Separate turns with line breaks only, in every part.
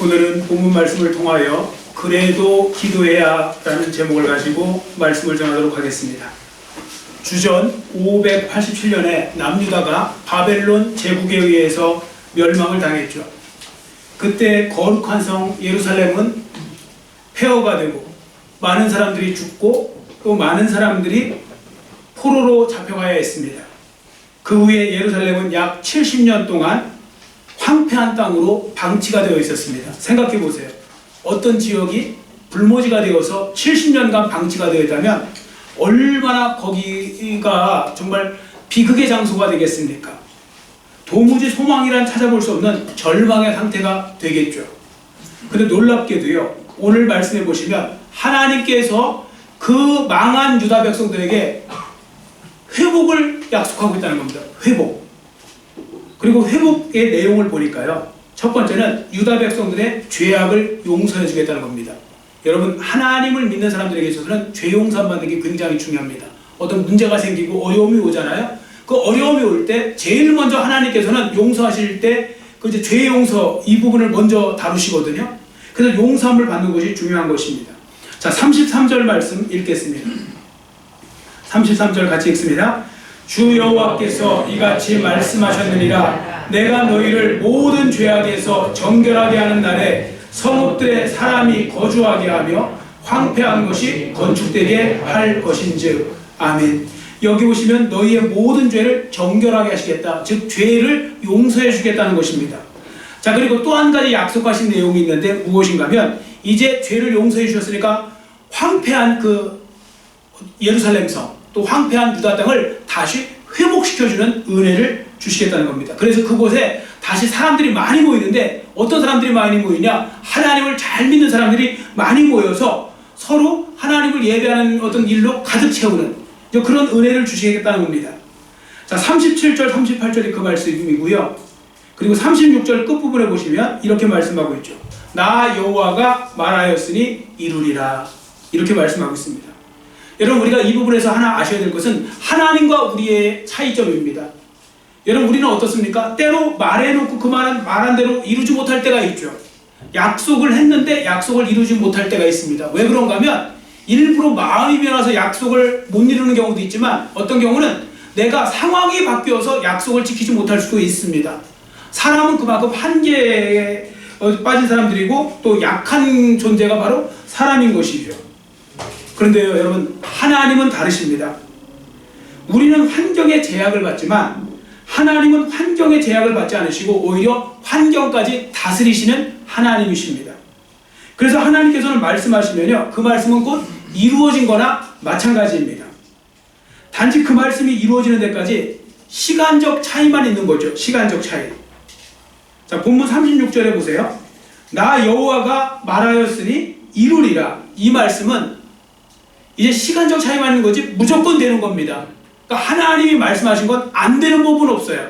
오늘은 본문 말씀을 통하여 그래도 기도해야 라는 제목을 가지고 말씀을 전하도록 하겠습니다. 주전 587년에 남유다가 바벨론 제국에 의해서 멸망을 당했죠. 그때 거룩한 성 예루살렘은 폐허가 되고 많은 사람들이 죽고 또 많은 사람들이 포로로 잡혀가야 했습니다. 그 후에 예루살렘은 약 70년 동안 황폐한 땅으로 방치가 되어 있었습니다. 생각해 보세요. 어떤 지역이 불모지가 되어서 70년간 방치가 되어 있다면 얼마나 거기가 정말 비극의 장소가 되겠습니까? 도무지 소망이란 찾아볼 수 없는 절망의 상태가 되겠죠. 근데 놀랍게도요, 오늘 말씀해 보시면 하나님께서 그 망한 유다 백성들에게 회복을 약속하고 있다는 겁니다. 회복. 그리고 회복의 내용을 보니까요, 첫 번째는 유다 백성들의 죄악을 용서해 주겠다는 겁니다. 여러분, 하나님을 믿는 사람들에게 있어서는 죄 용서 받는 게 굉장히 중요합니다. 어떤 문제가 생기고 어려움이 오잖아요. 그 어려움이 올 때 제일 먼저 하나님께서는 용서하실 때 그 이제 죄 용서 이 부분을 먼저 다루시거든요. 그래서 용서함을 받는 것이 중요한 것입니다. 자, 33절 말씀 읽겠습니다. 33절 같이 읽습니다. 주 여호와께서 이같이 말씀하셨느니라. 내가 너희를 모든 죄악에서 정결하게 하는 날에 성읍들에 사람이 거주하게 하며 황폐한 것이 건축되게 할 것인즉. 아멘. 여기 보시면 너희의 모든 죄를 정결하게 하시겠다. 즉 죄를 용서해 주겠다는 것입니다. 자, 그리고 또 한 가지 약속하신 내용이 있는데 무엇인가 하면 이제 죄를 용서해 주셨으니까 황폐한 그 예루살렘 성, 또 황폐한 유다 땅을 다시 회복시켜주는 은혜를 주시겠다는 겁니다. 그래서 그곳에 다시 사람들이 많이 모이는데 어떤 사람들이 많이 모이냐? 하나님을 잘 믿는 사람들이 많이 모여서 서로 하나님을 예배하는 어떤 일로 가득 채우는 그런 은혜를 주시겠다는 겁니다. 자, 37절, 38절이 그 말씀이고요. 그리고 36절 끝부분에 보시면 이렇게 말씀하고 있죠. 나 여호와가 말하였으니 이루리라. 이렇게 말씀하고 있습니다. 여러분, 우리가 이 부분에서 하나 아셔야 될 것은 하나님과 우리의 차이점입니다. 여러분, 우리는 어떻습니까? 때로 말해놓고 그 말한 대로 이루지 못할 때가 있죠. 약속을 했는데 약속을 이루지 못할 때가 있습니다. 왜 그런가 하면 일부러 마음이 변해서 약속을 못 이루는 경우도 있지만 어떤 경우는 내가 상황이 바뀌어서 약속을 지키지 못할 수도 있습니다. 사람은 그만큼 한계에 빠진 사람들이고 또 약한 존재가 바로 사람인 것이죠. 그런데요, 여러분, 하나님은 다르십니다. 우리는 환경의 제약을 받지만 하나님은 환경의 제약을 받지 않으시고 오히려 환경까지 다스리시는 하나님이십니다. 그래서 하나님께서는 말씀하시면요, 그 말씀은 곧 이루어진 거나 마찬가지입니다. 단지 그 말씀이 이루어지는 데까지 시간적 차이만 있는 거죠. 시간적 차이. 자, 본문 36절에 보세요. 나 여호와가 말하였으니 이루리라. 이 말씀은 이제 시간적 차이만 있는 거지 무조건 되는 겁니다. 그러니까 하나님이 말씀하신 건 안 되는 법은 없어요.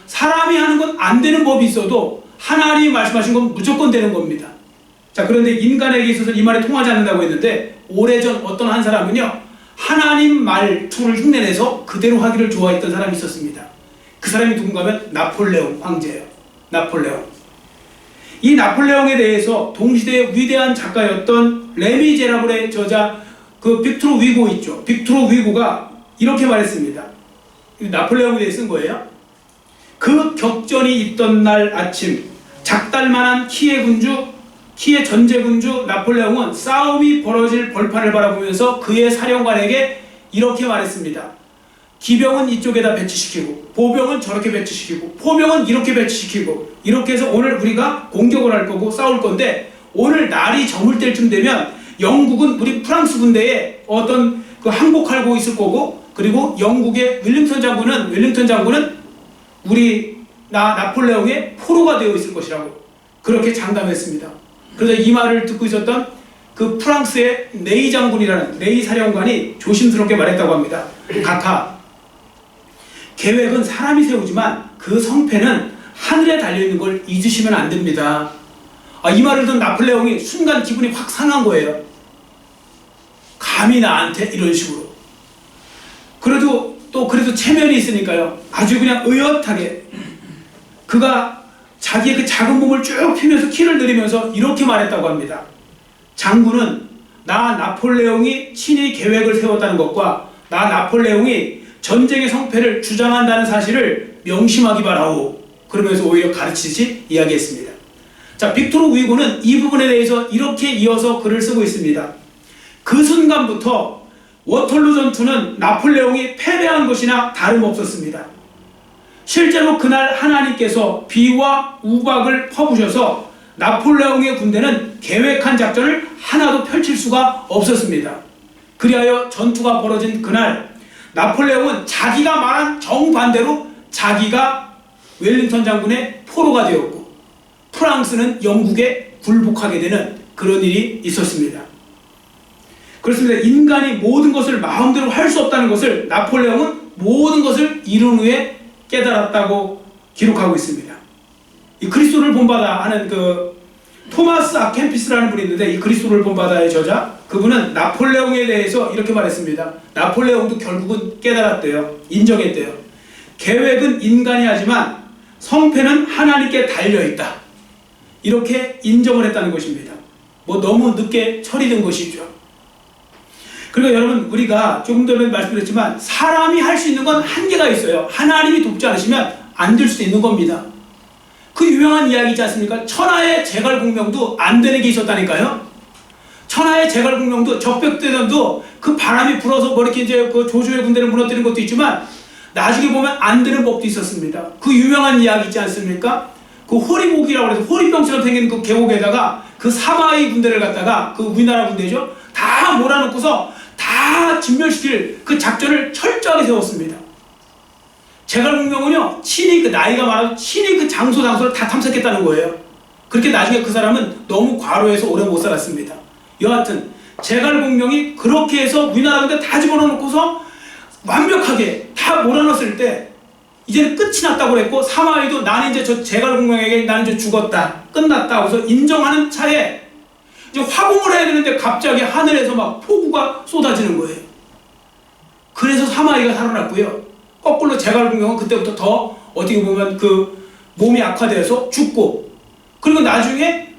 사람이 하는 건 안 되는 법이 있어도 하나님이 말씀하신 건 무조건 되는 겁니다. 자, 그런데 인간에게 있어서 이 말이 통하지 않는다고 했는데 오래전 어떤 한 사람은요, 하나님 말투를 흉내내서 그대로 하기를 좋아했던 사람이 있었습니다. 그 사람이 누군가 하면 나폴레옹 황제예요. 나폴레옹. 이 나폴레옹에 대해서 동시대의 위대한 작가였던 레미제라블의 저자 그 빅토르 위고 있죠. 빅토르 위고가 이렇게 말했습니다. 나폴레옹에 대해 쓴 거예요. 그 격전이 있던 날 아침 작달만한 키의 전제군주 나폴레옹은 싸움이 벌어질 벌판을 바라보면서 그의 사령관에게 이렇게 말했습니다. 기병은 이쪽에다 배치시키고 보병은 저렇게 배치시키고 포병은 이렇게 배치시키고 이렇게 해서 오늘 우리가 공격을 할 거고 싸울 건데 오늘 날이 저물 때쯤 되면 영국은 우리 프랑스 군대에 어떤 그 항복하고 있을 거고 그리고 영국의 웰링턴 장군은 우리 나폴레옹의 포로가 되어 있을 것이라고 그렇게 장담했습니다. 그래서 이 말을 듣고 있었던 그 프랑스의 네이 장군이라는 네이 사령관이 조심스럽게 말했다고 합니다. 각하, 계획은 사람이 세우지만 그 성패는 하늘에 달려있는 걸 잊으시면 안 됩니다. 이 말을 듣는 나폴레옹이 순간 기분이 확 상한 거예요. 감히 나한테 이런 식으로. 그래도 체면이 있으니까요, 아주 그냥 의젓하게 그가 자기의 그 작은 몸을 쭉 펴면서 키를 늘리면서 이렇게 말했다고 합니다. 장군은 나 나폴레옹이 친히 계획을 세웠다는 것과 나 나폴레옹이 전쟁의 성패를 주장한다는 사실을 명심하기 바라오. 그러면서 오히려 가르치듯이 이야기했습니다. 자, 빅토르 우이고는 이 부분에 대해서 이렇게 이어서 글을 쓰고 있습니다. 그 순간부터 워털루 전투는 나폴레옹이 패배한 것이나 다름없었습니다. 실제로 그날 하나님께서 비와 우박을 퍼부셔서 나폴레옹의 군대는 계획한 작전을 하나도 펼칠 수가 없었습니다. 그리하여 전투가 벌어진 그날 나폴레옹은 자기가 말한 정반대로 자기가 웰링턴 장군의 포로가 되었고 프랑스는 영국에 굴복하게 되는 그런 일이 있었습니다. 그렇습니다. 인간이 모든 것을 마음대로 할 수 없다는 것을 나폴레옹은 모든 것을 이룬 후에 깨달았다고 기록하고 있습니다. 이 그리스도를 본받아 하는 그 토마스 아켄피스라는 분이 있는데 이 그리스도를 본받아의 저자, 그분은 나폴레옹에 대해서 이렇게 말했습니다. 나폴레옹도 결국은 깨달았대요. 인정했대요. 계획은 인간이 하지만 성패는 하나님께 달려있다. 이렇게 인정을 했다는 것입니다. 뭐 너무 늦게 처리된 것이죠. 그리고 여러분, 우리가 조금 전에 말씀드렸지만 사람이 할 수 있는 건 한계가 있어요. 하나님이 돕지 않으시면 안 될 수도 있는 겁니다. 그 유명한 이야기 있지 않습니까? 천하의 제갈공명도 안 되는 게 있었다니까요. 천하의 제갈공명도 적벽대전도 그 바람이 불어서 뭐 이렇게 이제 그 조조의 군대를 무너뜨리는 것도 있지만 나중에 보면 안 되는 법도 있었습니다. 그 유명한 이야기 있지 않습니까? 그 호리목이라고 해서 호리병처럼 생긴 그 계곡에다가 그 사마의 군대를 갖다가 그 우리나라 군대죠. 다 몰아놓고서 다 진멸시킬 그 작전을 철저하게 세웠습니다. 제갈공명은요, 친히 그 나이가 많아서 친히 그 장소를 다 탐색했다는 거예요. 그렇게 나중에 그 사람은 너무 과로해서 오래 못 살았습니다. 여하튼 제갈공명이 그렇게 해서 우리나라 군대 다 집어넣고서 완벽하게 다 몰아넣었을 때 이제는 끝이 났다고 그랬고 사마위도 나는 이제 저 제갈공명에게 나는 이제 죽었다, 끝났다 하고서 인정하는 차에 이제 화공을 해야 되는데 갑자기 하늘에서 막 폭우가 쏟아지는 거예요. 그래서 사마위가 살아났고요. 거꾸로 제갈공명은 그때부터 더 어떻게 보면 그 몸이 악화되어서 죽고, 그리고 나중에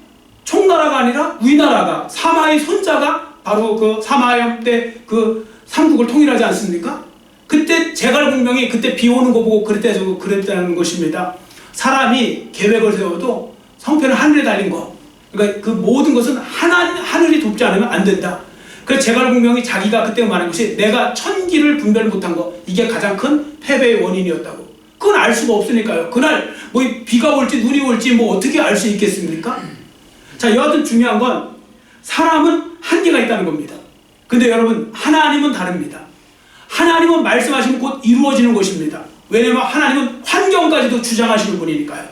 총나라가 아니라 위나라가 사마의 손자가 바로 그 사마염 때 그 삼국을 통일하지 않습니까? 그때 제갈공명이 그때 비 오는 거 보고 그랬다는 것입니다. 사람이 계획을 세워도 성패는 하늘에 달린 거. 그러니까 그 모든 것은 하늘이 돕지 않으면 안 된다. 그래서 제갈공명이 자기가 그때 말한 것이 내가 천기를 분별 못한 거, 이게 가장 큰 패배의 원인이었다고. 그건 알 수가 없으니까요. 그날 뭐 비가 올지 눈이 올지 뭐 어떻게 알 수 있겠습니까? 자, 여하튼 중요한 건 사람은 한계가 있다는 겁니다. 근데 여러분, 하나님은 다릅니다. 하나님은 말씀하시면 곧 이루어지는 것입니다. 왜냐하면 하나님은 환경까지도 주장하시는 분이니까요.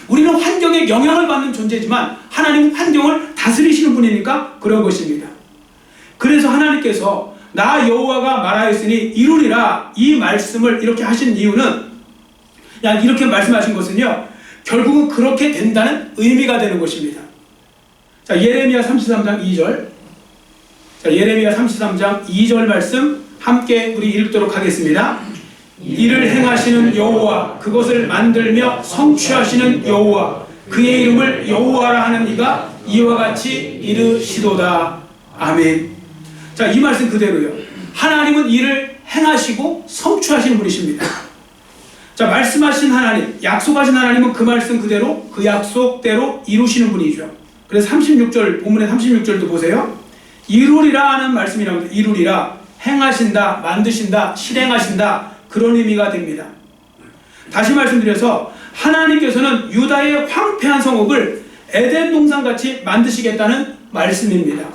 우리는 환경에 영향을 받는 존재지만 하나님은 환경을 다스리시는 분이니까 그런 것입니다. 그래서 하나님께서 나 여호와가 말하였으니 이루리라, 이 말씀을 이렇게 하신 이유는, 이렇게 말씀하신 것은요, 결국은 그렇게 된다는 의미가 되는 것입니다. 자, 예레미야 33장 2절. 자, 예레미야 33장 2절 말씀 함께 우리 읽도록 하겠습니다. 이를 행하시는 여호와, 그것을 만들며 성취하시는 여호와, 그의 이름을 여호와라 하는 이가 이와 같이 이르시도다. 아멘. 자, 이 말씀 그대로요. 하나님은 일을 행하시고 성취하시는 분이십니다. 자, 말씀하신 하나님, 약속하신 하나님은 그 말씀 그대로, 그 약속대로 이루시는 분이죠. 그래서 36절, 본문의 36절도 보세요. 이루리라 하는 말씀이 나옵니다. 이루리라, 행하신다, 만드신다, 실행하신다, 그런 의미가 됩니다. 다시 말씀드려서 하나님께서는 유다의 황폐한 성읍을 에덴 동산같이 만드시겠다는 말씀입니다.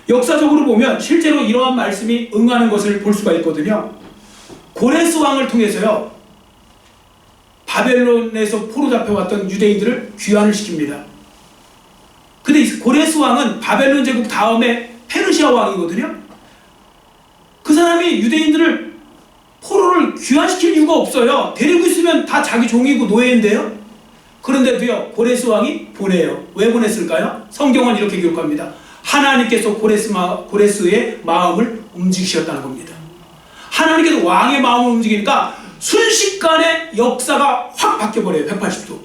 역사적으로 보면 실제로 이러한 말씀이 응하는 것을 볼 수가 있거든요. 고레스 왕을 통해서요, 바벨론에서 포로 잡혀왔던 유대인들을 귀환을 시킵니다. 근데 고레스 왕은 바벨론 제국 다음에 페르시아 왕이거든요. 그 사람이 유대인들을 포로를 귀환시킬 이유가 없어요. 데리고 있으면 다 자기 종이고 노예인데요. 그런데도요, 고레스 왕이 보내요. 왜 보냈을까요? 성경은 이렇게 기록합니다. 하나님께서 고레스의 마음을 움직이셨다는 겁니다. 하나님께서 왕의 마음을 움직이니까 순식간에 역사가 확 바뀌어버려요. 180도.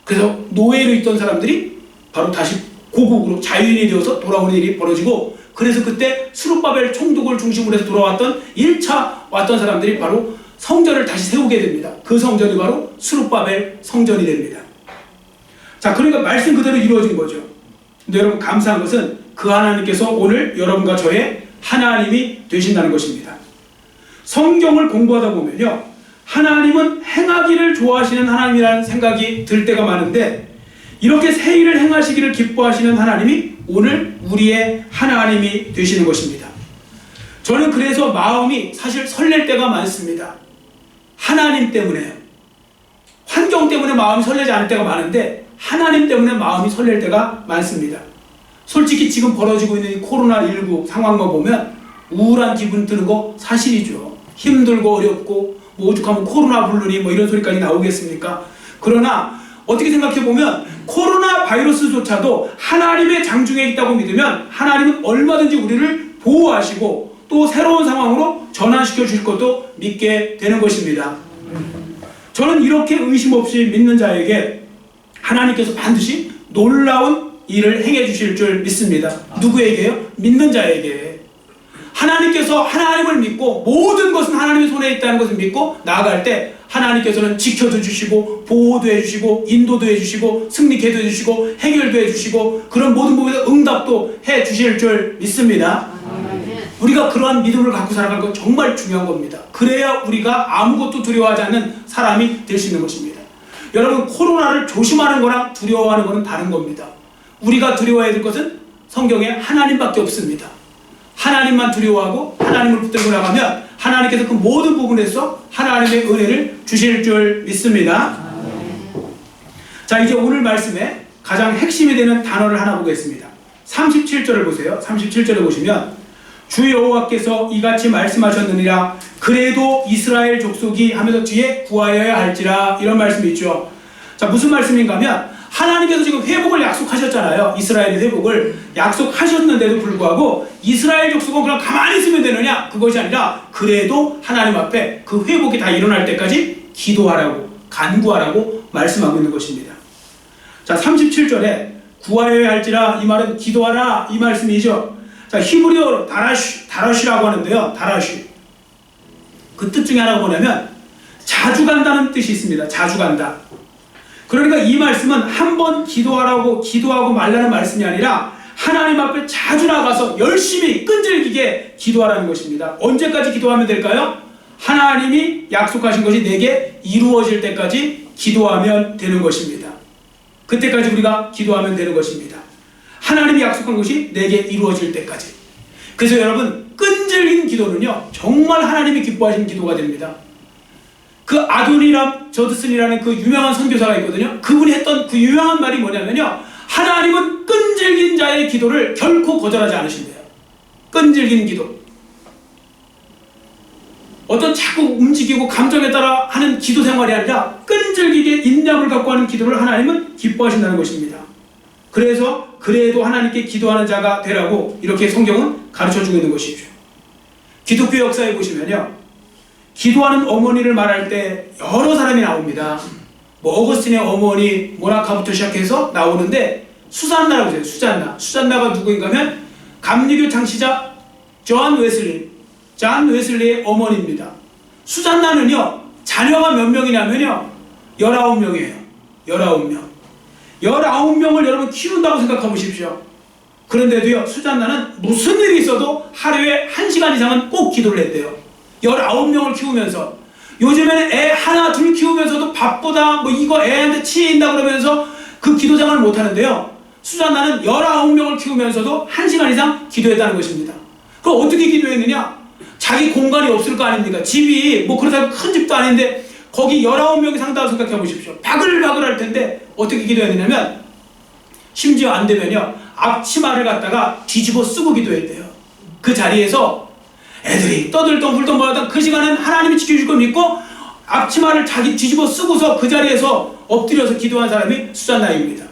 그래서 노예로 있던 사람들이 바로 다시 고국으로 자유인이 되어서 돌아오는 일이 벌어지고, 그래서 그때 스룹바벨 총독을 중심으로 해서 돌아왔던 1차 왔던 사람들이 바로 성전을 다시 세우게 됩니다. 그 성전이 바로 스룹바벨 성전이 됩니다. 자, 그러니까 말씀 그대로 이루어진 거죠. 근데 여러분 감사한 것은 그 하나님께서 오늘 여러분과 저의 하나님이 되신다는 것입니다. 성경을 공부하다 보면요, 하나님은 행하기를 좋아하시는 하나님이라는 생각이 들 때가 많은데, 이렇게 새 일을 행하시기를 기뻐하시는 하나님이 오늘 우리의 하나님이 되시는 것입니다. 저는 그래서 마음이 사실 설렐 때가 많습니다. 하나님 때문에요. 환경 때문에 마음이 설레지 않을 때가 많은데 하나님 때문에 마음이 설렐 때가 많습니다. 솔직히 지금 벌어지고 있는 이 코로나19 상황만 보면 우울한 기분 드는 거 사실이죠. 힘들고 어렵고 뭐 오죽하면 코로나 블루니 뭐 이런 소리까지 나오겠습니까? 그러나 어떻게 생각해보면 코로나 바이러스조차도 하나님의 장중에 있다고 믿으면 하나님은 얼마든지 우리를 보호하시고 또 새로운 상황으로 전환시켜 주실 것도 믿게 되는 것입니다. 저는 이렇게 의심 없이 믿는 자에게 하나님께서 반드시 놀라운 일을 행해 주실 줄 믿습니다. 누구에게요? 믿는 자에게. 하나님께서 하나님을 믿고 모든 것은 하나님의 손에 있다는 것을 믿고 나아갈 때 하나님께서는 지켜도 주시고 보호도 해주시고 인도도 해주시고 승리케도 해주시고 해결도 해주시고 그런 모든 부분에서 응답도 해주실 줄 믿습니다. 우리가 그러한 믿음을 갖고 살아가는 건 정말 중요한 겁니다. 그래야 우리가 아무것도 두려워하지 않는 사람이 될 수 있는 것입니다. 여러분, 코로나를 조심하는 거랑 두려워하는 거는 다른 겁니다. 우리가 두려워해야 될 것은 성경에 하나님밖에 없습니다. 하나님만 두려워하고 하나님을 붙들고 나가면 하나님께서 그 모든 부분에서 하나님의 은혜를 주실 줄 믿습니다. 자, 이제 오늘 말씀에 가장 핵심이 되는 단어를 하나 보겠습니다. 37절을 보세요. 37절을 보시면 주 여호와께서 이같이 말씀하셨느니라 그래도 이스라엘 족속이 하면서 뒤에 구하여야 할지라 이런 말씀이 있죠. 자, 무슨 말씀인가 하면 하나님께서 지금 회복을 약속하셨잖아요. 이스라엘의 회복을 약속하셨는데도 불구하고 이스라엘 족속은 그냥 가만히 있으면 되느냐? 그것이 아니라 그래도 하나님 앞에 그 회복이 다 일어날 때까지 기도하라고 간구하라고 말씀하고 있는 것입니다. 자, 37절에 구하여야 할지라 이 말은 기도하라 이 말씀이죠. 자, 히브리어로 다라쉬라고 하는데요. 다라쉬. 그 뜻 중에 하나가 뭐냐면 자주 간다는 뜻이 있습니다. 자주 간다. 그러니까 이 말씀은 한 번 기도하고 말라는 말씀이 아니라 하나님 앞에 자주 나가서 열심히 끈질기게 기도하라는 것입니다. 언제까지 기도하면 될까요? 하나님이 약속하신 것이 내게 이루어질 때까지 기도하면 되는 것입니다. 그때까지 우리가 기도하면 되는 것입니다. 하나님이 약속한 것이 내게 이루어질 때까지. 그래서 여러분, 끈질긴 기도는요 정말 하나님이 기뻐하시는 기도가 됩니다. 그 아도니람 저드슨이라는 그 유명한 선교사가 있거든요. 그분이 했던 그 유명한 말이 뭐냐면요, 하나님은 끈질긴 자의 기도를 결코 거절하지 않으신대요. 끈질긴 기도. 어떤 자꾸 움직이고 감정에 따라 하는 기도 생활이 아니라 끈질기게 인내함을 갖고 하는 기도를 하나님은 기뻐하신다는 것입니다. 그래서 그래도 하나님께 기도하는 자가 되라고 이렇게 성경은 가르쳐주고 있는 것이죠. 기독교 역사에 보시면요, 기도하는 어머니를 말할 때 여러 사람이 나옵니다. 뭐 어거스틴의 어머니 모나카부터 시작해서 나오는데 수잔나라고 해요. 수잔나가 누구인가 하면 감리교 창시자 존 웨슬리의 어머니입니다. 수잔나는요 자녀가 몇 명이냐면요 19명이에요. 19명. 19명을 여러분 키운다고 생각해 보십시오. 그런데도요 수잔나는 무슨 일이 있어도 하루에 1시간 이상은 꼭 기도를 했대요. 19명을 키우면서. 요즘에는 애 하나 둘 키우면서도 바쁘다 뭐 이거 애한테 치인다 그러면서 그 기도 생활을 못하는데요, 수잔나는 19명을 키우면서도 1시간 이상 기도했다는 것입니다. 그럼 어떻게 기도했느냐? 자기 공간이 없을 거 아닙니까? 집이 뭐 그렇다고 큰 집도 아닌데 거기 19명이 산다고 생각해 보십시오. 바글바글 할 텐데 어떻게 기도했느냐면 심지어 안 되면요 앞치마를 갖다가 뒤집어 쓰고 기도했대요. 그 자리에서 애들이 떠들던 굴던 뭐하던 그 시간은 하나님이 지켜줄 거 믿고 앞치마를 자기 뒤집어 쓰고서 그 자리에서 엎드려서 기도한 사람이 수잔나입니다.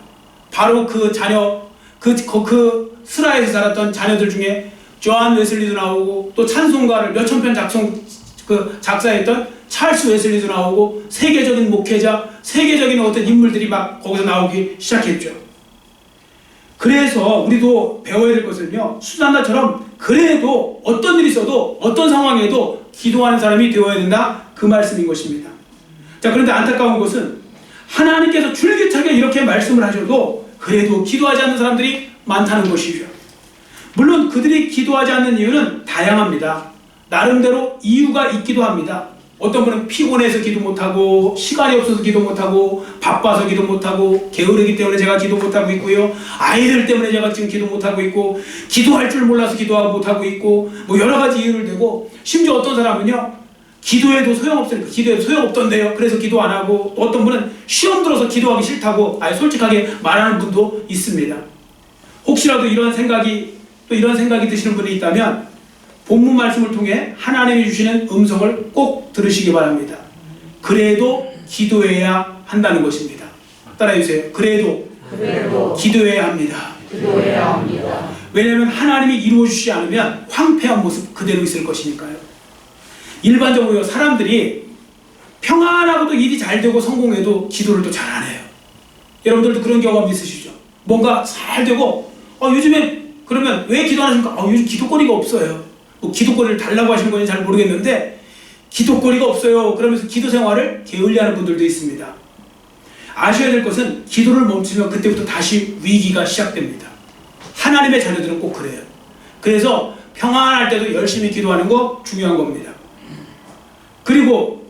바로 그 자녀, 그 스라에서 살았던 자녀들 중에 존 웨슬리도 나오고 또 찬송가를 몇천 편 작사했던 찰스 웨슬리도 나오고 세계적인 목회자, 세계적인 어떤 인물들이 막 거기서 나오기 시작했죠. 그래서 우리도 배워야 될 것은요, 수잔나처럼 그래도 어떤 일이 있어도 어떤 상황에도 기도하는 사람이 되어야 된다, 그 말씀인 것입니다. 자, 그런데 안타까운 것은 하나님께서 줄기차게 이렇게 말씀을 하셔도 그래도 기도하지 않는 사람들이 많다는 것이죠. 물론 그들이 기도하지 않는 이유는 다양합니다. 나름대로 이유가 있기도 합니다. 어떤 분은 피곤해서 기도 못하고, 시간이 없어서 기도 못하고, 바빠서 기도 못하고, 게으르기 때문에 제가 기도 못하고 있고요, 아이들 때문에 제가 지금 기도 못하고 있고, 기도할 줄 몰라서 기도 못하고 있고, 뭐 여러 가지 이유를 대고, 심지어 어떤 사람은요, 기도해도 소용없으니까, 기도해도 소용없던데요, 그래서 기도 안 하고, 또 어떤 분은 시험 들어서 기도하기 싫다고 아예 솔직하게 말하는 분도 있습니다. 혹시라도 이런 생각이 드시는 분이 있다면 본문 말씀을 통해 하나님이 주시는 음성을 꼭 들으시기 바랍니다. 그래도 기도해야 한다는 것입니다. 따라해주세요. 그래도 기도해야 합니다. 왜냐하면 하나님이 이루어주시지 않으면 황폐한 모습 그대로 있을 것이니까요. 일반적으로 사람들이 평안하고도 일이 잘 되고 성공해도 기도를 또 잘 안 해요. 여러분들도 그런 경험 있으시죠? 뭔가 잘 되고 요즘에 그러면 왜 기도 안 하십니까? 요즘 기도거리가 없어요. 뭐 기도거리를 달라고 하시는 건지 잘 모르겠는데 기도거리가 없어요. 그러면서 기도 생활을 게을리하는 분들도 있습니다. 아셔야 될 것은 기도를 멈추면 그때부터 다시 위기가 시작됩니다. 하나님의 자녀들은 꼭 그래요. 그래서 평안할 때도 열심히 기도하는 거 중요한 겁니다. 그리고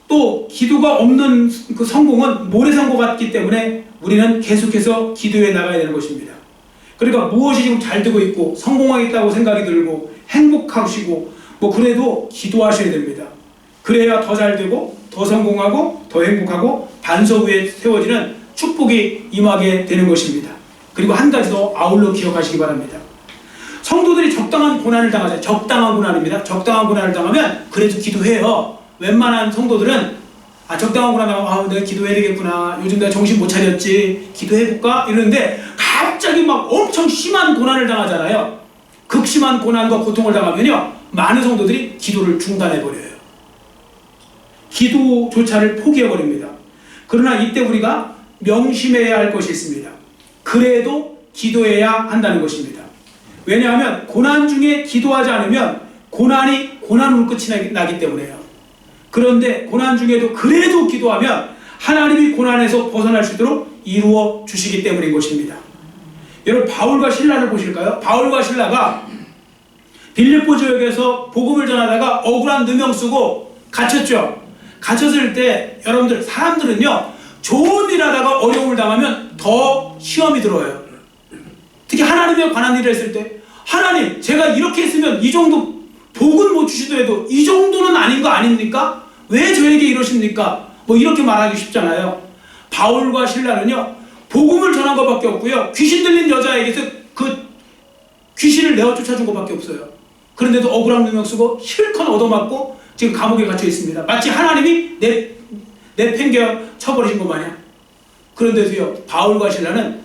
또 기도가 없는 그 성공은 모래성고 같기 때문에 우리는 계속해서 기도해 나가야 되는 것입니다. 그러니까 무엇이 지금 잘 되고 있고 성공하겠다고 생각이 들고 행복하시고 뭐 그래도 기도하셔야 됩니다. 그래야 더 잘 되고 더 성공하고 더 행복하고 반석 위에 세워지는 축복이 임하게 되는 것입니다. 그리고 한 가지 더 아울러 기억하시기 바랍니다. 성도들이 적당한 고난을 당하잖아요. 적당한 고난입니다. 적당한 고난을 당하면 그래도 기도해요. 웬만한 성도들은 적당한 고난 당하면 내가 기도해야 되겠구나, 요즘 내가 정신 못 차렸지, 기도해볼까? 이러는데 갑자기 막 엄청 심한 고난을 당하잖아요. 극심한 고난과 고통을 당하면요, 많은 성도들이 기도를 중단해버려요. 기도조차를 포기해버립니다. 그러나 이때 우리가 명심해야 할 것이 있습니다. 그래도 기도해야 한다는 것입니다. 왜냐하면 고난 중에 기도하지 않으면 고난이 고난으로 끝이 나기 때문에요. 그런데 고난 중에도 그래도 기도하면 하나님이 고난에서 벗어날 수 있도록 이루어 주시기 때문인 것입니다. 여러분, 바울과 실라를 보실까요? 바울과 실라가 빌립보 지역에서 복음을 전하다가 억울한 누명 쓰고 갇혔죠. 갇혔을 때 여러분들, 사람들은요, 좋은 일 하다가 어려움을 당하면 더 시험이 들어요. 특히 하나님에 관한 일을 했을 때, 하나님, 제가 이렇게 했으면 이 정도 복은 못 주시더라도 이 정도는 아닌 거 아닙니까? 왜 저에게 이러십니까? 뭐 이렇게 말하기 쉽잖아요. 바울과 실라는요, 복음을 전한 것밖에 없고요, 귀신 들린 여자에게서 그 귀신을 내어 쫓아준 것밖에 없어요. 그런데도 억울한 누명 쓰고 실컷 얻어맞고 지금 감옥에 갇혀 있습니다. 마치 하나님이 내팽겨 쳐버리신 것 마냥. 그런데도요, 바울과 실라는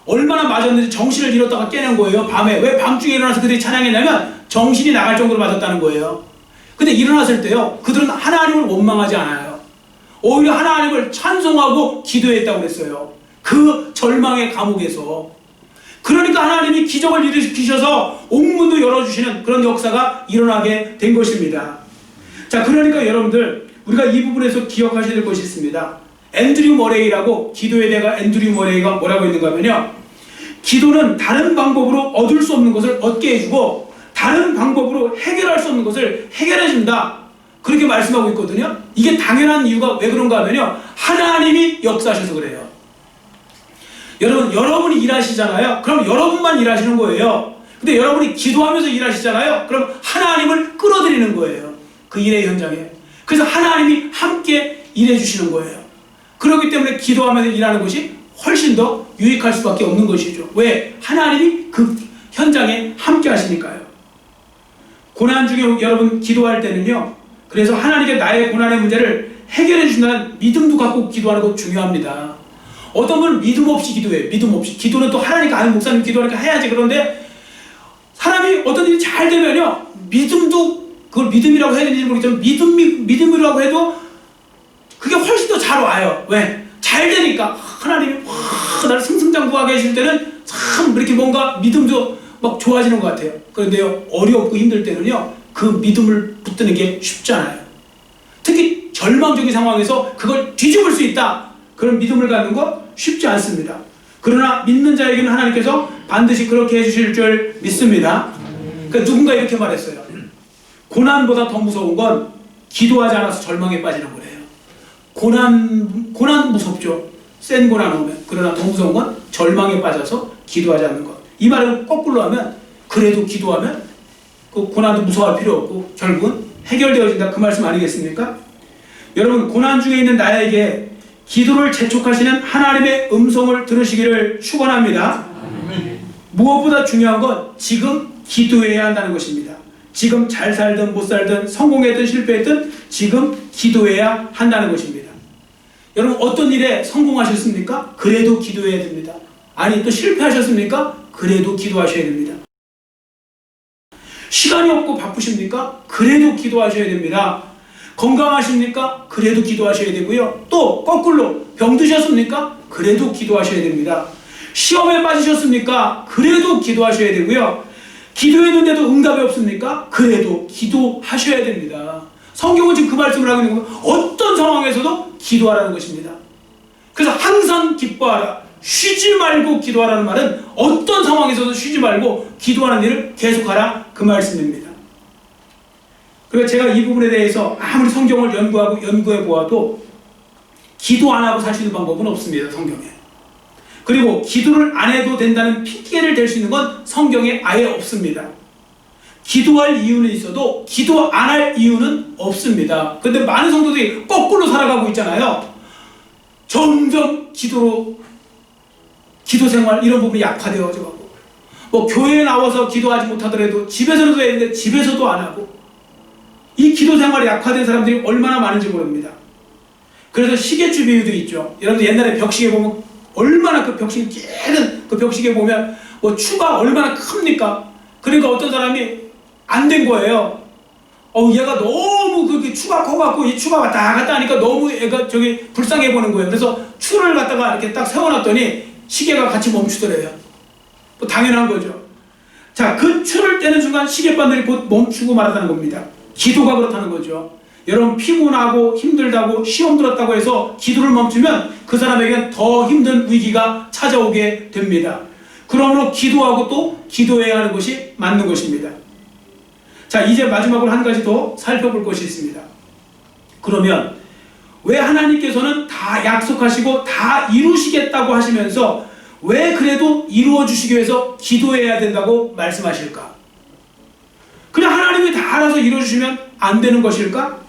얼마나 맞았는지 정신을 잃었다가 깨는 거예요. 밤에. 왜 밤중에 일어나서 그들이 찬양했냐면 정신이 나갈 정도로 맞았다는 거예요. 근데 일어났을 때요, 그들은 하나님을 원망하지 않아요. 오히려 하나님을 찬송하고 기도했다고 그랬어요. 그 절망의 감옥에서. 그러니까 하나님이 기적을 일으키셔서 옥문도 열어주시는 그런 역사가 일어나게 된 것입니다. 자, 그러니까 여러분들, 우리가 이 부분에서 기억하셔야 될 것이 있습니다. 앤드류 머레이라고, 기도의 대가 앤드류 머레이가 뭐라고 했는가 하면요, 기도는 다른 방법으로 얻을 수 없는 것을 얻게 해주고 다른 방법으로 해결할 수 없는 것을 해결해준다, 그렇게 말씀하고 있거든요. 이게 당연한 이유가 왜 그런가 하면요, 하나님이 역사하셔서 그래요. 여러분이 일하시잖아요. 그럼 여러분만 일하시는 거예요. 근데 여러분이 기도하면서 일하시잖아요. 그럼 하나님을 끌어들이는 거예요, 그 일의 현장에. 그래서 하나님이 함께 일해주시는 거예요. 그렇기 때문에 기도하면서 일하는 것이 훨씬 더 유익할 수밖에 없는 것이죠. 왜? 하나님이 그 현장에 함께 하시니까요. 고난 중에 여러분 기도할 때는요, 그래서 하나님께 나의 고난의 문제를 해결해 주신다는 믿음도 갖고 기도하는 것 중요합니다. 어떤 분은 믿음 없이 기도해요. 믿음 없이. 기도는 또 하나님께 아는 목사님 기도하니까 해야지. 그런데 사람이 어떤 일이 잘 되면요, 믿음도 그걸 믿음이라고 해야 되는지 모르겠지만 믿음이라고 해도 그게 훨씬 더 잘 와요. 왜? 잘 되니까 하나님이 막 나를 승승장구하게 해줄 때는 참 이렇게 뭔가 믿음도 막 좋아지는 것 같아요. 그런데요, 어렵고 힘들 때는요, 그 믿음을 붙드는 게 쉽지 않아요. 특히 절망적인 상황에서 그걸 뒤집을 수 있다, 그런 믿음을 갖는 거 쉽지 않습니다. 그러나 믿는 자에게는 하나님께서 반드시 그렇게 해주실 줄 믿습니다. 그러니까 누군가 이렇게 말했어요. 고난보다 더 무서운 건 기도하지 않아서 절망에 빠지는 거래요. 고난 무섭죠. 센 고난 오면. 그러나 더 무서운 건 절망에 빠져서 기도하지 않는 것. 이 말을 거꾸로 하면, 그래도 기도하면 그 고난도 무서워할 필요 없고 결국은 해결되어진다, 그 말씀 아니겠습니까? 여러분, 고난 중에 있는 나에게 기도를 재촉하시는 하나님의 음성을 들으시기를 축원합니다. 무엇보다 중요한 건 지금 기도해야 한다는 것입니다. 지금 잘 살든 못 살든 성공했든 실패했든 지금 기도해야 한다는 것입니다. 여러분, 어떤 일에 성공하셨습니까? 그래도 기도해야 됩니다. 아니, 또 실패하셨습니까? 그래도 기도하셔야 됩니다. 시간이 없고 바쁘십니까? 그래도 기도하셔야 됩니다. 건강하십니까? 그래도 기도하셔야 되고요. 또 거꾸로 병드셨습니까? 그래도 기도하셔야 됩니다. 시험에 빠지셨습니까? 그래도 기도하셔야 되고요. 기도했는데도 응답이 없습니까? 그래도 기도하셔야 됩니다. 성경은 지금 그 말씀을 하고 있는 거예요. 어떤 상황에서도 기도하라는 것입니다. 그래서 항상 기뻐하라, 쉬지 말고 기도하라는 말은 어떤 상황에서도 쉬지 말고 기도하는 일을 계속하라, 그 말씀입니다. 그래서 제가 이 부분에 대해서 아무리 성경을 연구해 보아도 기도 안 하고 살 수 있는 방법은 없습니다, 성경에. 그리고 기도를 안 해도 된다는 핑계를 댈 수 있는 건 성경에 아예 없습니다. 기도할 이유는 있어도 기도 안 할 이유는 없습니다. 그런데 많은 성도들이 거꾸로 살아가고 있잖아요. 점점 기도 생활 이런 부분이 약화되어져 가고, 뭐 교회에 나와서 기도하지 못하더라도 집에서도 해야 되는데 집에서도 안 하고, 이 기도 생활이 약화된 사람들이 얼마나 많은지 모릅니다. 그래서 시계추 비유도 있죠. 여러분들 옛날에 벽시계 보면 얼마나 그 벽시계 깨는 그 벽시계 보면 뭐 추가 얼마나 큽니까? 그러니까 어떤 사람이 안 된 거예요. 얘가 너무 그게 추가 커갖고 이 추가 왔다 갔다 하니까 너무 애가 불쌍해 보는 거예요. 그래서 추를 갖다가 이렇게 딱 세워놨더니 시계가 같이 멈추더래요. 뭐 당연한 거죠. 자, 그 추를 떼는 순간 시계바늘이 곧 멈추고 말았다는 겁니다. 기도가 그렇다는 거죠. 여러분, 피곤하고 힘들다고 시험 들었다고 해서 기도를 멈추면 그 사람에게는 더 힘든 위기가 찾아오게 됩니다. 그러므로 기도하고 또 기도해야 하는 것이 맞는 것입니다. 자, 이제 마지막으로 한 가지 더 살펴볼 것이 있습니다. 그러면 왜 하나님께서는 다 약속하시고 다 이루시겠다고 하시면서 왜 그래도 이루어 주시기 위해서 기도해야 된다고 말씀하실까? 그냥 하나님이 다 알아서 이루어 주시면 안 되는 것일까?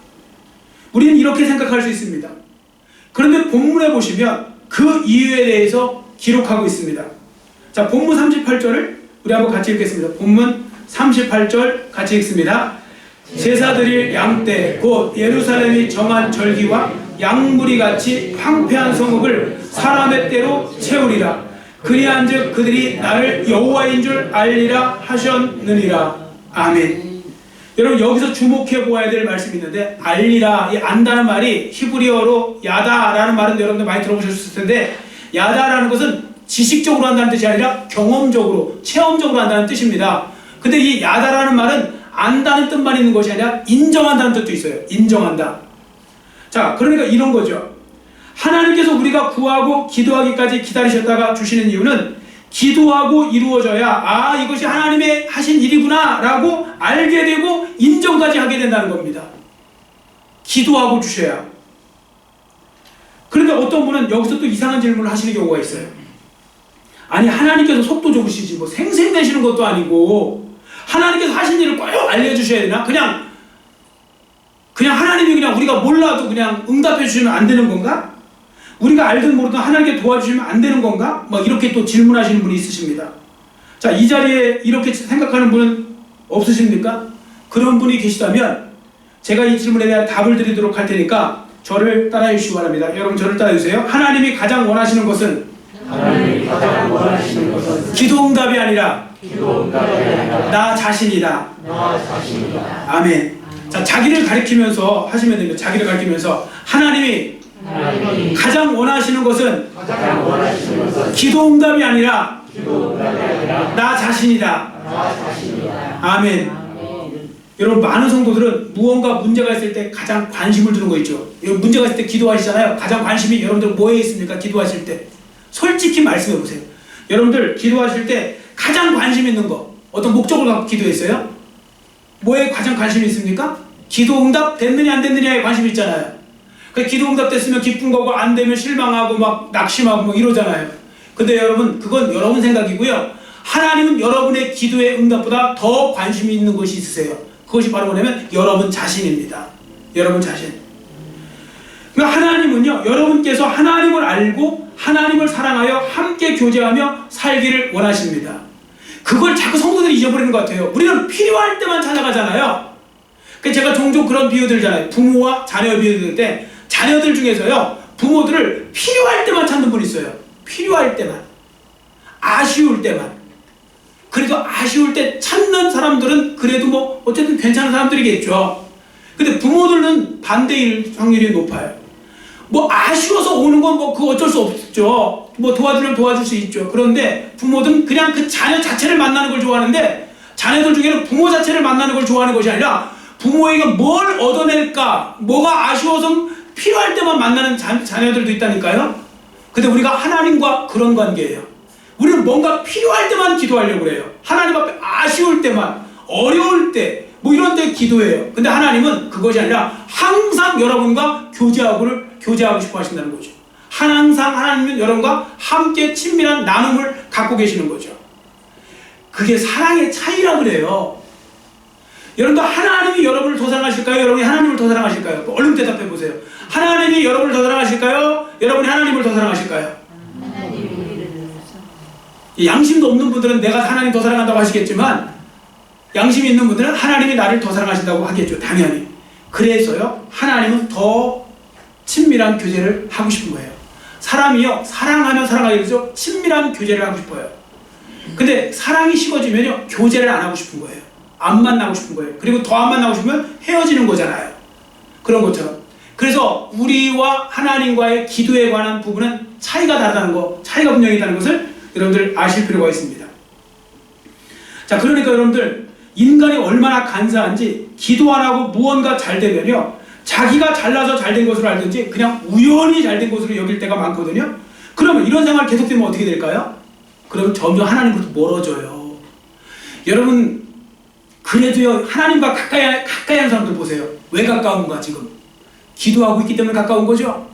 우리는 이렇게 생각할 수 있습니다. 그런데 본문에 보시면 그 이유에 대해서 기록하고 있습니다. 자, 본문 38절을 우리 한번 같이 읽겠습니다. 본문 38절 같이 읽습니다. 제사 드릴 양떼 곧 예루살렘이 정한 절기와 양무리 같이 황폐한 성읍을 사람의 때로 채우리라. 그리한즉 그들이 나를 여호와인 줄 알리라 하셨느니라. 아멘. 여러분, 여기서 주목해 보아야 될 말씀이 있는데, 알리라, 이 안다는 말이 히브리어로 야다라는 말은 여러분들 많이 들어보셨을 텐데, 야다라는 것은 지식적으로 한다는 뜻이 아니라 경험적으로, 체험적으로 한다는 뜻입니다. 근데 이 야다라는 말은 안다는 뜻만 있는 것이 아니라 인정한다는 뜻도 있어요. 인정한다. 자, 그러니까 이런 거죠. 하나님께서 우리가 구하고 기도하기까지 기다리셨다가 주시는 이유는 기도하고 이루어져야 이것이 하나님의 하신 일이구나 라고 알게 되고 인정까지 하게 된다는 겁니다. 기도하고 주셔야. 그런데 어떤 분은 여기서 또 이상한 질문을 하시는 경우가 있어요. 아니, 하나님께서 속도 좁으시지 뭐 생생내시는 것도 아니고 하나님께서 하신 일을 꼭 알려주셔야 되나? 그냥 하나님이 그냥 우리가 몰라도 그냥 응답해 주시면 안 되는 건가? 우리가 알든 모르든 하나님께 도와주시면 안 되는 건가? 막 이렇게 또 질문하시는 분이 있으십니다. 자, 이 자리에 이렇게 생각하는 분은 없으십니까? 그런 분이 계시다면 제가 이 질문에 대한 답을 드리도록 할 테니까 저를 따라해 주시기 바랍니다. 여러분, 저를 따라해 주세요. 하나님이 가장 원하시는 것은 기도 응답이 아니라 나 자신이다. 아멘. 자, 자기를 가리키면서 하시면 됩니다. 자기를 가리키면서 하나님이 가장 원하시는 것은 기도응답이 아니라 나 자신이다. 아멘. 여러분, 많은 성도들은 무언가 문제가 있을 때 가장 관심을 두는 거 있죠. 문제가 있을 때 기도하시잖아요. 가장 관심이 여러분들 뭐에 있습니까? 기도하실 때 솔직히 말씀해 보세요. 여러분들 기도하실 때 가장 관심 있는 거 어떤 목적을 갖고 기도했어요? 뭐에 가장 관심이 있습니까? 기도 응답 됐느냐 안 됐느냐에 관심이 있잖아요. 기도 응답 됐으면 기쁜 거고 안 되면 실망하고 막 낙심하고 막 이러잖아요. 근데 여러분, 그건 여러분 생각이고요. 하나님은 여러분의 기도의 응답보다 더 관심이 있는 것이 있으세요. 그것이 바로 뭐냐면 여러분 자신입니다. 여러분 자신. 그러니까 하나님은요, 여러분께서 하나님을 알고 하나님을 사랑하여 함께 교제하며 살기를 원하십니다. 그걸 자꾸 성도들이 잊어버리는 것 같아요. 우리는 필요할 때만 찾아가잖아요. 제가 종종 그런 비유 들잖아요. 부모와 자녀 비유 들 때 자녀들 중에서요, 부모들을 필요할 때만 찾는 분이 있어요. 필요할 때만. 아쉬울 때만. 그래도 아쉬울 때 찾는 사람들은 그래도 뭐 어쨌든 괜찮은 사람들이겠죠. 근데 부모들은 반대일 확률이 높아요. 뭐 아쉬워서 오는 건 뭐 그거 어쩔 수 없죠. 뭐 도와주려면 도와줄 수 있죠. 그런데 부모들은 그냥 그 자녀 자체를 만나는 걸 좋아하는데, 자녀들 중에는 부모 자체를 만나는 걸 좋아하는 것이 아니라 부모에게 뭘 얻어낼까, 뭐가 아쉬워서 필요할 때만 만나는 자녀들도 있다니까요. 근데 우리가 하나님과 그런 관계예요. 우리는 뭔가 필요할 때만 기도하려고 그래요. 하나님 앞에 아쉬울 때만, 어려울 때, 뭐 이런 때 기도해요. 근데 하나님은 그것이 아니라 항상 여러분과 교제하고 싶어 하신다는 거죠. 항상 하나님은 여러분과 함께 친밀한 나눔을 갖고 계시는 거죠. 그게 사랑의 차이라고 그래요. 여러분도 하나님이 여러분을 더 사랑하실까요? 여러분이 하나님을 더 사랑하실까요? 얼른 대답해 보세요. 하나님이 여러분을 더 사랑하실까요? 여러분이 하나님을 더 사랑하실까요? 양심도 없는 분들은 내가 하나님 더 사랑한다고 하시겠지만, 양심이 있는 분들은 하나님이 나를 더 사랑하신다고 하겠죠. 당연히. 그래서요, 하나님은 더 친밀한 교제를 하고 싶은 거예요. 사람이요, 사랑하면 사랑하게 되죠. 친밀한 교제를 하고 싶어요. 근데 사랑이 식어지면요, 교제를 안 하고 싶은 거예요. 안 만나고 싶은 거예요. 그리고 더 안 만나고 싶으면 헤어지는 거잖아요. 그런 것처럼. 그래서 우리와 하나님과의 기도에 관한 부분은 차이가 다르다는 거, 차이가 분명히 있다는 것을 여러분들 아실 필요가 있습니다. 자, 그러니까 여러분들, 인간이 얼마나 간사한지, 기도 안 하고 무언가 잘 되면요, 자기가 잘나서 잘 된 것으로 알든지 그냥 우연히 잘 된 것으로 여길 때가 많거든요. 그러면 이런 생활 계속되면 어떻게 될까요? 그러면 점점 하나님으로부터 멀어져요. 여러분, 그래도요, 하나님과 가까이 하는 사람들 보세요. 왜 가까운가? 지금 기도하고 있기 때문에 가까운 거죠.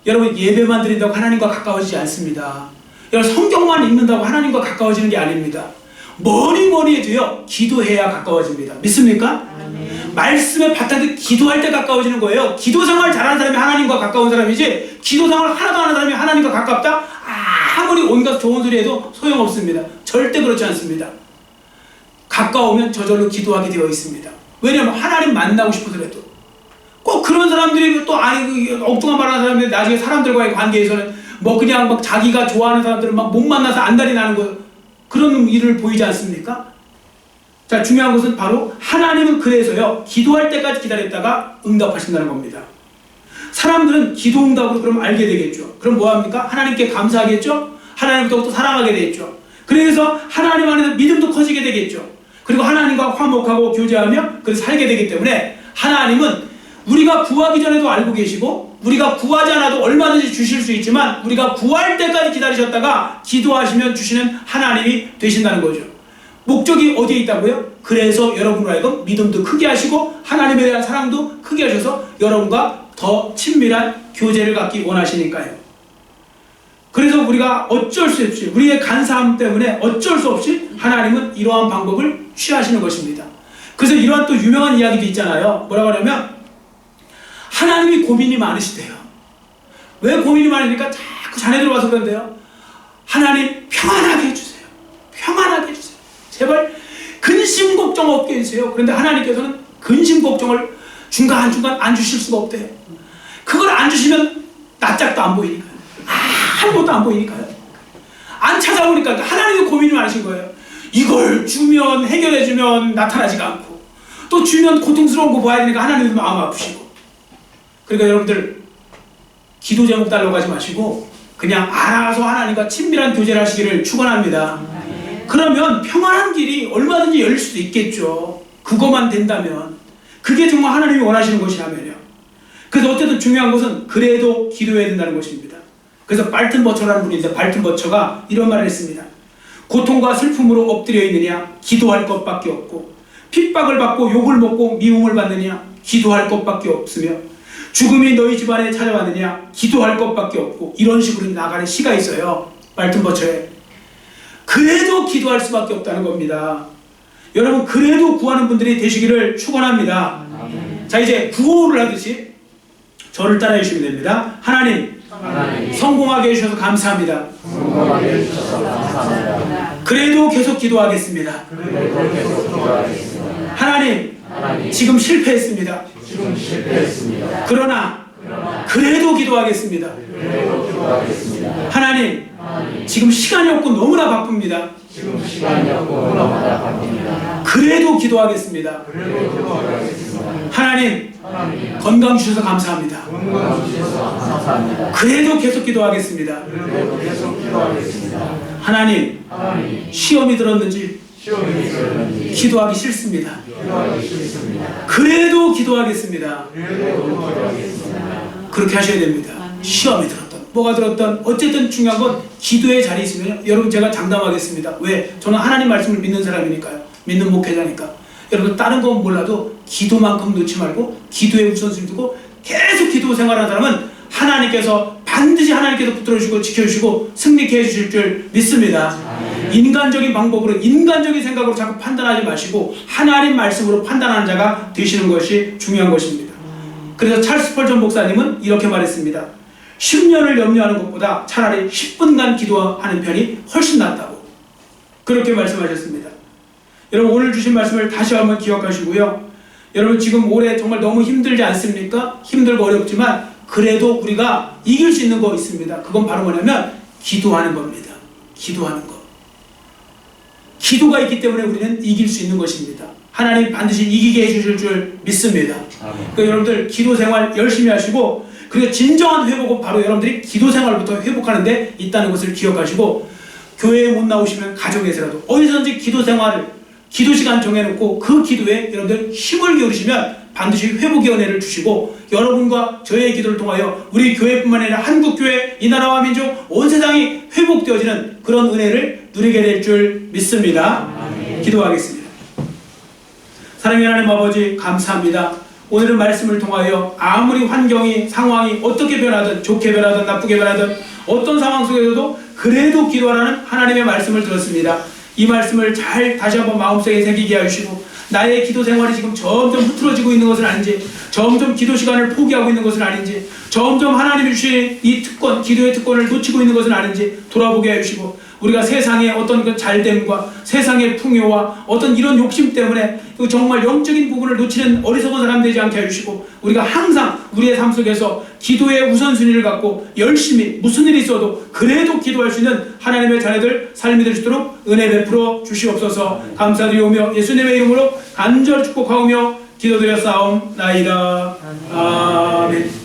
여러분, 예배만 드린다고 하나님과 가까워지지 않습니다. 여러분, 성경만 읽는다고 하나님과 가까워지는 게 아닙니다. 뭐니 해도요, 기도해야 가까워집니다. 믿습니까? 말씀에 바탕에 기도할 때 가까워지는 거예요. 기도 생활 잘하는 사람이 하나님과 가까운 사람이지, 기도 생활 하나도 안 하는 사람이 하나님과 가깝다? 아무리 온갖 좋은 소리 해도 소용없습니다. 절대 그렇지 않습니다. 가까우면 저절로 기도하게 되어 있습니다. 왜냐하면 하나님 만나고 싶어서라도. 꼭 그런 사람들이 또 엉뚱한 말 하는 사람들이 나중에 사람들과의 관계에서는 뭐 그냥 막 자기가 좋아하는 사람들은 막 못 만나서 안달이 나는 거, 그런 일을 보이지 않습니까? 자, 중요한 것은 바로 하나님은 그래서요, 기도할 때까지 기다렸다가 응답하신다는 겁니다. 사람들은 기도 응답으로 그럼 알게 되겠죠. 그럼 뭐합니까? 하나님께 감사하겠죠? 하나님부터 또 사랑하게 되겠죠. 그래서 하나님 안에서 믿음도 커지게 되겠죠. 그리고 하나님과 화목하고 교제하며 그래서 살게 되기 때문에, 하나님은 우리가 구하기 전에도 알고 계시고, 우리가 구하지 않아도 얼마든지 주실 수 있지만, 우리가 구할 때까지 기다리셨다가 기도하시면 주시는 하나님이 되신다는 거죠. 목적이 어디에 있다고요? 그래서 여러분으로 하여금 믿음도 크게 하시고 하나님에 대한 사랑도 크게 하셔서 여러분과 더 친밀한 교제를 갖기 원하시니까요. 그래서 우리가 어쩔 수 없이, 우리의 간사함 때문에 어쩔 수 없이 하나님은 이러한 방법을 취하시는 것입니다. 그래서 이러한 또 유명한 이야기도 있잖아요. 뭐라고 하냐면, 하나님이 고민이 많으시대요. 왜 고민이 많으니까 자꾸 자네들 와서 그런데요, 하나님 평안하게 해주세요. 평안하게 해주세요. 제발 근심 걱정 없게 해주세요. 그런데 하나님께서는 근심 걱정을 중간중간 안 주실 수가 없대요. 그걸 안 주시면 낯짝도 안 보이니까요. 아무것도 안 보이니까요. 안 찾아오니까 하나님이 고민이 많으신 거예요. 이걸 주면, 해결해주면 나타나지가 않고, 또 또 주면 고통스러운 거 봐야 되니까 하나님도 마음 아프시고. 그러니까 여러분들 기도 제목 달라고 하지 마시고 그냥 알아서 하나님과 친밀한 교제를 하시기를 축원합니다. 그러면 평안한 길이 얼마든지 열릴 수도 있겠죠. 그것만 된다면. 그게 정말 하나님이 원하시는 것이라면요. 그래서 어쨌든 중요한 것은 그래도 기도해야 된다는 것입니다. 그래서 발튼버처라는 분인데 발튼버처가 이런 말을 했습니다. 고통과 슬픔으로 엎드려 있느냐? 기도할 것밖에 없고, 핍박을 받고 욕을 먹고 미움을 받느냐? 기도할 것밖에 없으며, 죽음이 너희 집안에 찾아왔느냐? 기도할 것밖에 없고. 이런 식으로 나가는 시가 있어요. 발튼버처에. 그래도 기도할 수밖에 없다는 겁니다. 여러분, 그래도 구하는 분들이 되시기를 축원합니다. 자, 이제 구호를 하듯이 저를 따라해 주시면 됩니다. 하나님, 성공하게 해주셔서 감사합니다. 그래도 계속 기도하겠습니다. 하나님, 지금 실패했습니다. 그러나 그래도 기도하겠습니다. 하나님, 지금 시간이 없고 너무나 바쁩니다. 그래도 기도하겠습니다. 하나님, 건강 주셔서 감사합니다. 그래도 계속 기도하겠습니다. 하나님, 시험이 들었는지 기도하기 싫습니다. 그래도 기도하겠습니다. 그렇게 하셔야 됩니다. 시험이 들었던, 뭐가 들었던, 어쨌든 중요한 건 기도의 자리에 있으면, 여러분 제가 장담하겠습니다. 왜? 저는 하나님 말씀을 믿는 사람이니까요. 믿는 목회자니까. 여러분 다른 건 몰라도 기도만큼 놓지 말고 기도에 우선순위 두고 계속 기도 생활하는 사람은 하나님께서 반드시 붙들어주시고 지켜주시고 승리케 해주실 줄 믿습니다. 인간적인 방법으로, 인간적인 생각으로 자꾸 판단하지 마시고 하나님 말씀으로 판단하는 자가 되시는 것이 중요한 것입니다. 그래서 찰스 스펄전 목사님은 이렇게 말했습니다. 10년을 염려하는 것보다 차라리 10분간 기도하는 편이 훨씬 낫다고 그렇게 말씀하셨습니다. 여러분, 오늘 주신 말씀을 다시 한번 기억하시고요. 여러분, 지금 올해 정말 너무 힘들지 않습니까? 힘들고 어렵지만 그래도 우리가 이길 수 있는 거 있습니다. 그건 바로 뭐냐면 기도하는 겁니다. 기도하는 거. 기도가 있기 때문에 우리는 이길 수 있는 것입니다. 하나님 반드시 이기게 해주실 줄 믿습니다. 그러니까 여러분들 기도 생활 열심히 하시고, 그리고 진정한 회복은 바로 여러분들이 기도 생활부터 회복하는 데 있다는 것을 기억하시고, 교회에 못 나오시면 가정에서라도 어디서든지 기도 생활을, 기도 시간 정해놓고 그 기도에 여러분들 힘을 기울이시면 반드시 회복의 은혜를 주시고, 여러분과 저의 기도를 통하여 우리 교회뿐만 아니라 한국교회, 이 나라와 민족, 온 세상이 회복되어지는 그런 은혜를 누리게 될 줄 믿습니다. 기도하겠습니다. 사랑의 하나님 아버지, 감사합니다. 오늘은 말씀을 통하여 아무리 환경이, 상황이 어떻게 변하든, 좋게 변하든 나쁘게 변하든 어떤 상황 속에서도 그래도 기도하라는 하나님의 말씀을 들었습니다. 이 말씀을 잘 다시 한번 마음속에 새기게 하시고, 나의 기도 생활이 지금 점점 흐트러지고 있는 것은 아닌지, 점점 기도 시간을 포기하고 있는 것은 아닌지, 점점 하나님이 주신 이 특권, 기도의 특권을 놓치고 있는 것은 아닌지 돌아보게 해주시고, 우리가 세상의 어떤 그 잘됨과 세상의 풍요와 어떤 이런 욕심 때문에 정말 영적인 부분을 놓치는 어리석은 사람 되지 않게 해주시고, 우리가 항상 우리의 삶 속에서 기도의 우선순위를 갖고 열심히 무슨 일이 있어도 그래도 기도할 수 있는 하나님의 자녀들 삶이 될 수 있도록 은혜 베풀어 주시옵소서. 감사드리오며 예수님의 이름으로 간절히 축복하오며 기도드려 싸움나이다. 아멘.